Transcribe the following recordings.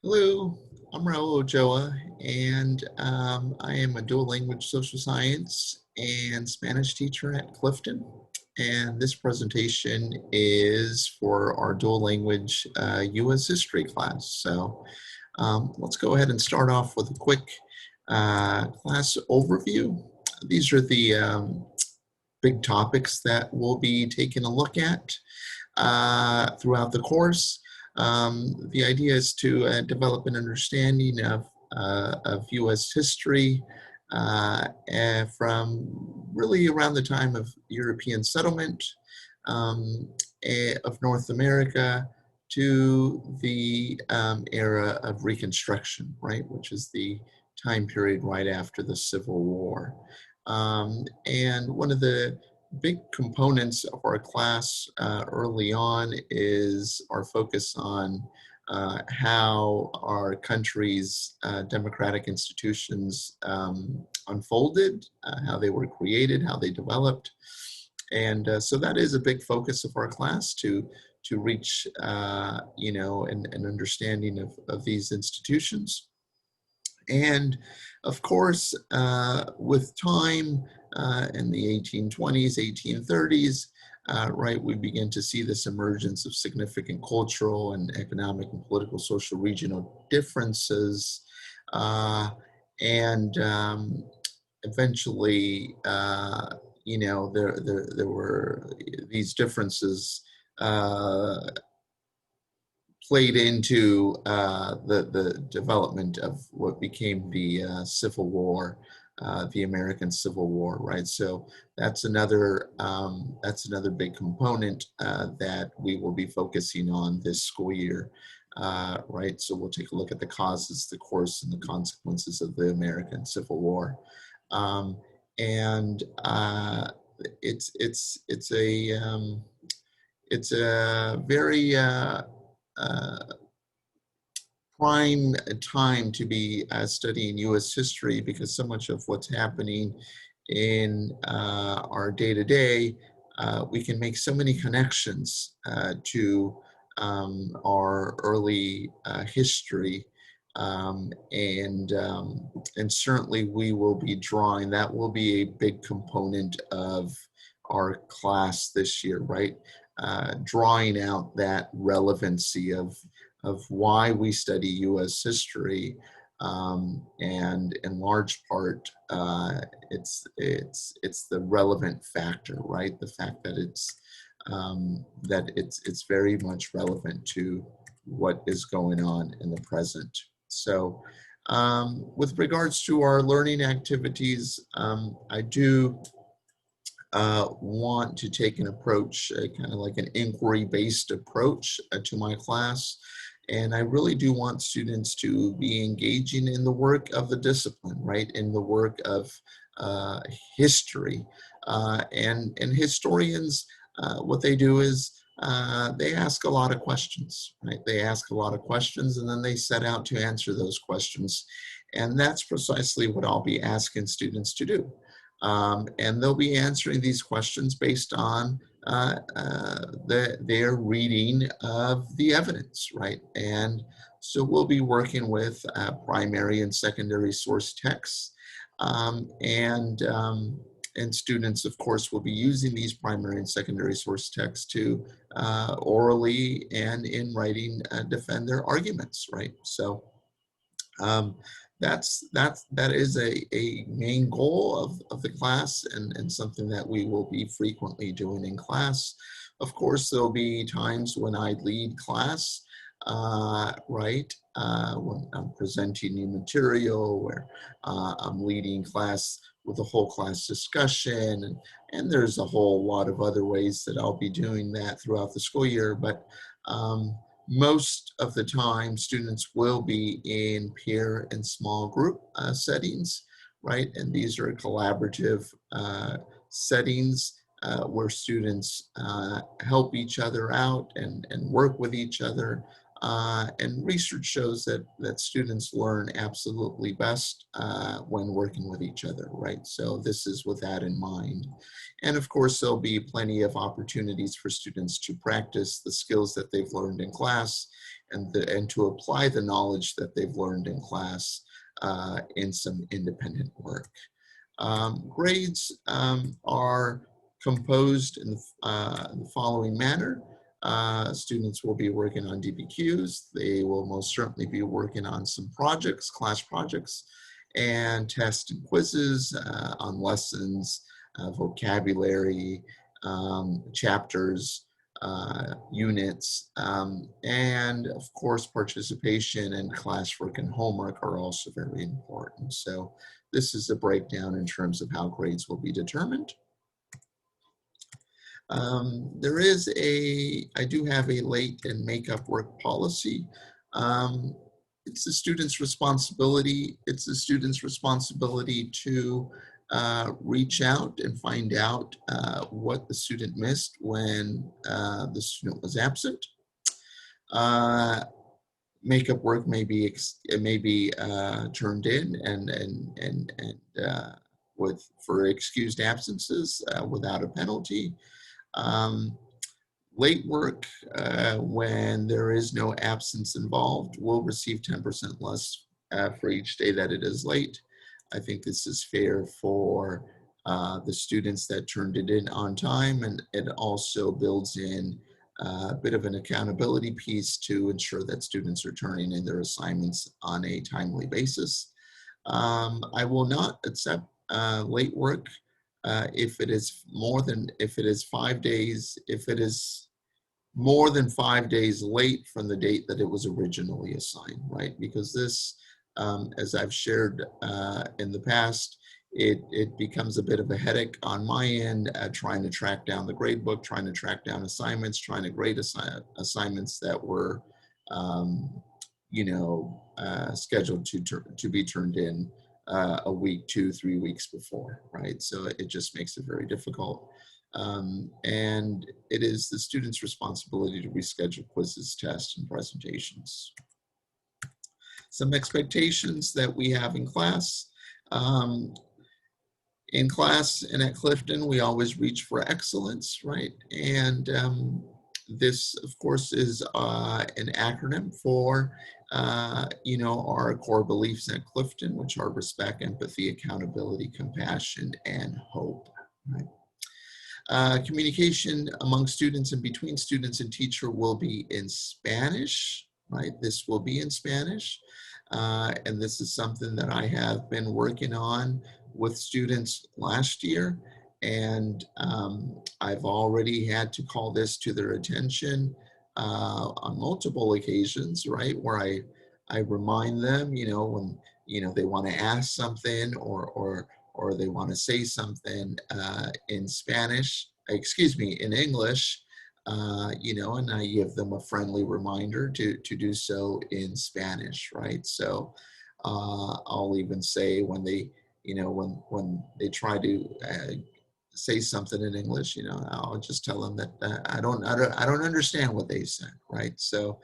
Hello, I'm Raul Ochoa, and I am a dual language social science and Spanish teacher at Clifton. And this presentation is for our dual language U.S. history class. So let's go ahead and start off with a quick class overview. These are the big topics that we'll be taking a look at throughout the course. The idea is to develop an understanding of U.S. history from really around the time of European settlement of North America to the era of Reconstruction, right, which is the time period right after the Civil War. And one of the big components of our class early on is our focus on how our country's democratic institutions unfolded, how they were created, how they developed. And so that is a big focus of our class to reach, an understanding of these institutions. And of course, with time in the 1820s, 1830s, right, we begin to see this emergence of significant cultural and economic and political, social, regional differences. And eventually, there were these differences played into the development of what became the Civil War, the American Civil War, right? So that's another big component that we will be focusing on this school year, right? So we'll take a look at the causes, the course, and the consequences of the American Civil War, and it's a very prime time to be studying U.S. history, because so much of what's happening in our day-to-day, we can make so many connections to our early history, and certainly we will be drawing, that will be a big component of our class this year, right? Drawing out that relevancy of why we study U.S. history, and in large part, it's the relevant factor, right? The fact that it's very much relevant to what is going on in the present. So, with regards to our learning activities, I do want to take an approach, kind of like an inquiry-based approach to my class. And I really do want students to be engaging in the work of the discipline, right? In the work of history. And historians, what they do is they ask a lot of questions, right? They ask a lot of questions, and then they set out to answer those questions. And that's precisely what I'll be asking students to do. And they'll be answering these questions based on their reading of the evidence, right? And so we'll be working with primary and secondary source texts, and students, of course, will be using these primary and secondary source texts to orally and in writing defend their arguments, right? So that is a main goal of the class, and something that we will be frequently doing in class. Of course, there'll be times when I lead class, right? When I'm presenting new material, where I'm leading class with a whole class discussion, and there's a whole lot of other ways that I'll be doing that throughout the school year. But most of the time, students will be in peer and small group settings, right? And these are collaborative settings where students help each other out and work with each other And research shows that students learn absolutely best when working with each other, right? So this is with that in mind. And of course, there'll be plenty of opportunities for students to practice the skills that they've learned in class and to apply the knowledge that they've learned in class in some independent work. Grades are composed in the following manner. Students will be working on DBQs. They will most certainly be working on some projects, class projects, and tests and quizzes on lessons, vocabulary, chapters, units, and of course participation and classwork and homework are also very important. So this is a breakdown in terms of how grades will be determined. I do have a late and makeup work policy. It's the student's responsibility. It's the student's responsibility to reach out and find out what the student missed when the student was absent. Makeup work may be turned in and for excused absences without a penalty. Late work, when there is no absence involved, will receive 10% less for each day that it is late. I think this is fair for the students that turned it in on time, and it also builds in a bit of an accountability piece to ensure that students are turning in their assignments on a timely basis. I will not accept late work if it is more than 5 days, if it is more than 5 days late from the date that it was originally assigned, right? Because this, as I've shared in the past, it becomes a bit of a headache on my end, trying to track down the grade book, trying to track down assignments, trying to grade assignments that were, scheduled to be turned in a week, 2-3 weeks before, right? So it just makes it very difficult. And it is the student's responsibility to reschedule quizzes, tests, and presentations. Some expectations that we have in class. In class and at Clifton, we always reach for excellence, right? And this, of course, is an acronym for, our core beliefs at Clifton, which are respect, empathy, accountability, compassion, and hope, right? Communication among students and between students and teacher will be in Spanish, right? This will be in Spanish. And this is something that I have been working on with students last year. And I've already had to call this to their attention on multiple occasions, right? Where I remind them, when, they want to ask something or they want to say something in Spanish, in English, and I give them a friendly reminder to do so in Spanish, right? So I'll even say when they, when they try to say something in English, I'll just tell them that I don't understand what they said, right? So,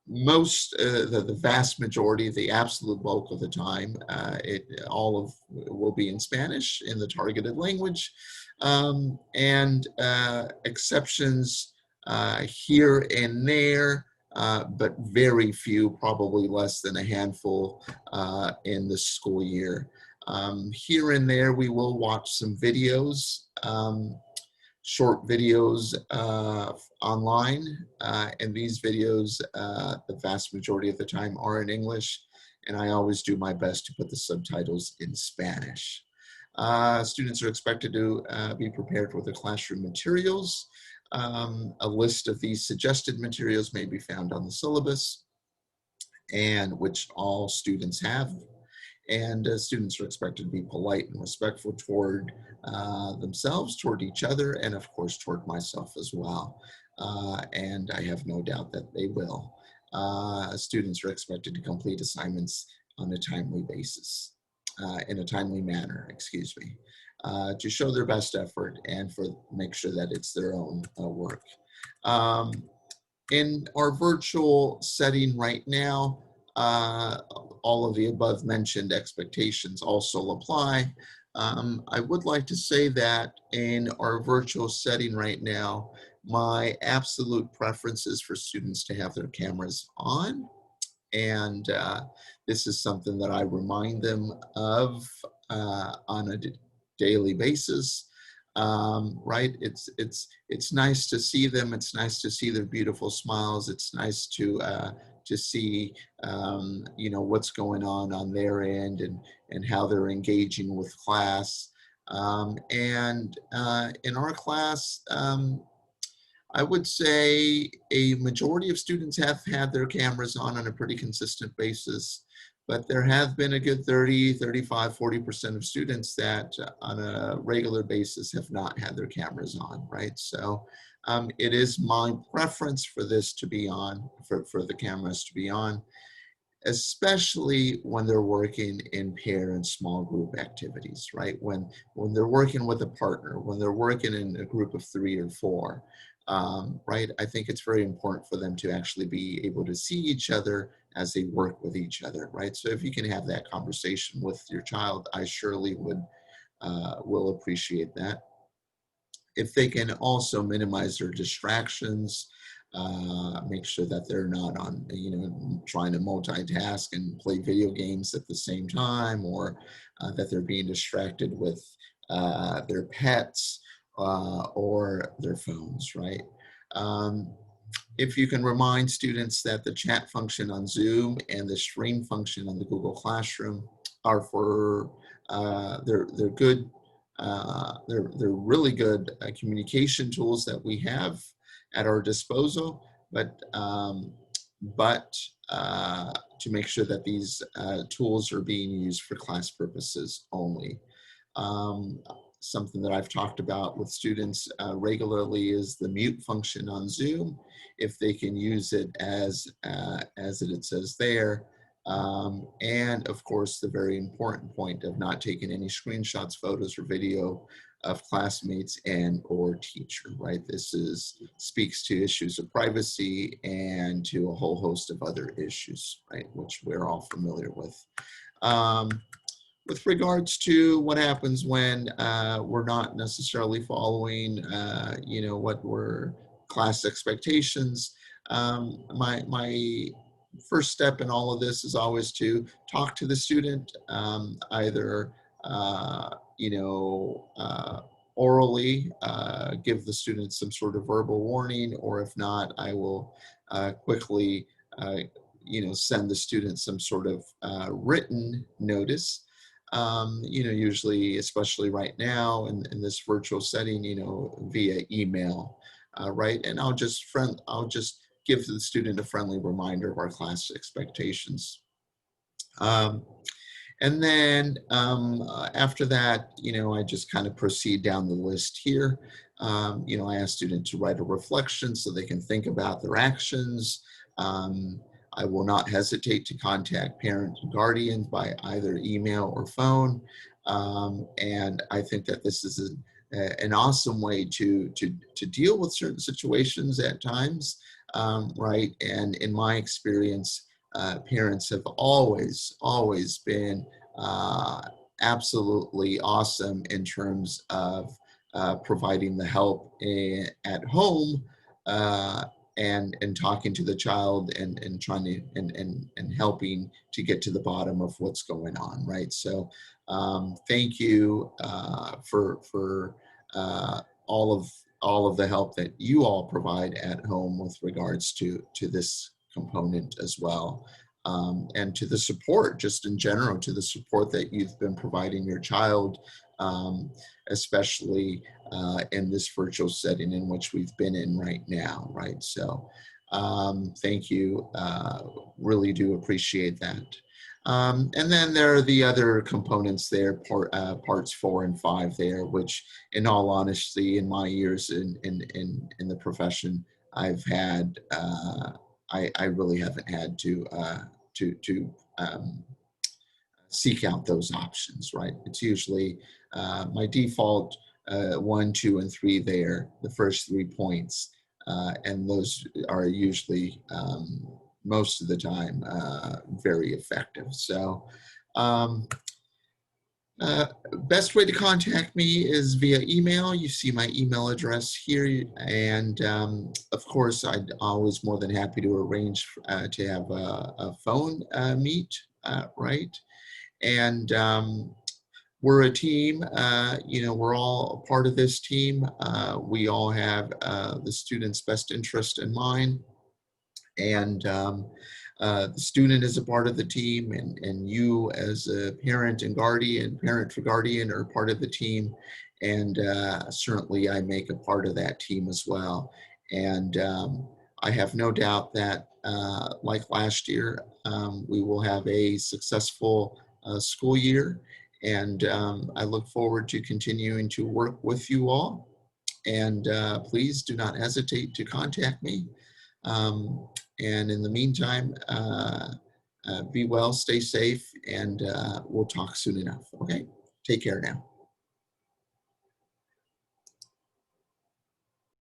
the vast majority, the absolute bulk of the time, will be in Spanish in the targeted language, and exceptions here and there, but very few, probably less than a handful in the school year. Here and there, we will watch some videos. Short videos online, and these videos, the vast majority of the time, are in English, and I always do my best to put the subtitles in Spanish. Students are expected to be prepared with the classroom materials. A list of these suggested materials may be found on the syllabus, and which all students have. And students are expected to be polite and respectful toward themselves, toward each other, and of course toward myself as well. And I have no doubt that they will. Students are expected to complete assignments on a timely basis, in a timely manner, excuse me. to show their best effort and make sure that it's their own work. Um, in our virtual setting right now, all of the above mentioned expectations also apply. I would like to say that in our virtual setting right now, my absolute preference is for students to have their cameras on. And this is something that I remind them of on a daily basis. Right? It's nice to see them. It's nice to see their beautiful smiles. It's nice to see what's going on their end and how they're engaging with class. And in our class, I would say a majority of students have had their cameras on a pretty consistent basis, but there have been a good 30, 35, 40% of students that on a regular basis have not had their cameras on, right? So it is my preference for this to be on, for the cameras to be on, especially when they're working in pair and small group activities, right? When they're working with a partner, when they're working in a group of 3 or 4, right? I think it's very important for them to actually be able to see each other as they work with each other, right? So if you can have that conversation with your child, I surely will appreciate that. If they can also minimize their distractions, make sure that they're not on, trying to multitask and play video games at the same time, or that they're being distracted with their pets or their phones, right? Um, if you can remind students that the chat function on Zoom and the stream function on the Google Classroom are for, they're good, they're really good communication tools that we have at our disposal, but to make sure that these tools are being used for class purposes only. Um, Something that I've talked about with students regularly is the mute function on Zoom. If they can use it as it says there, and of course the very important point of not taking any screenshots, photos, or video of classmates and or teacher, right? This speaks to issues of privacy and to a whole host of other issues, right, which we're all familiar with. With regards to what happens when we're not necessarily following, what were class expectations, my first step in all of this is always to talk to the student, either, orally, give the student some sort of verbal warning, or if not, I will quickly, send the student some sort of written notice. Usually, especially right now in this virtual setting, via email, right? And I'll just give the student a friendly reminder of our class expectations. And then after that, I just kind of proceed down the list here. I ask students to write a reflection so they can think about their actions. I will not hesitate to contact parents and guardians by either email or phone. And I think that this is an awesome way to deal with certain situations at times, right? And in my experience, parents have always been absolutely awesome in terms of providing the help at home, and talking to the child and trying to and helping to get to the bottom of what's going on, right? So thank you for all of the help that you all provide at home with regards to this component as well, and to the support, just in general, to the support that you've been providing your child, especially in this virtual setting in which we've been in right now, right? So thank you, really do appreciate that. And then there are the other components there, parts 4 and 5 there, which in all honesty, in my years in the profession, I've had, I really haven't had to seek out those options, right? It's usually my default 1, 2, and 3 there, the first 3 points. And those are usually, most of the time, very effective. So um, best way to contact me is via email. You see my email address here. And of course, I'd always more than happy to arrange to have a phone meet, right? And we're a team, we're all a part of this team. We all have the student's best interest in mind. And the student is a part of the team, and you as a parent and guardian, parent for guardian, are part of the team. And certainly I make a part of that team as well. And I have no doubt that like last year, we will have a successful school year. And I look forward to continuing to work with you all. And please do not hesitate to contact me. And in the meantime, be well, stay safe, and we'll talk soon enough. Okay, take care now.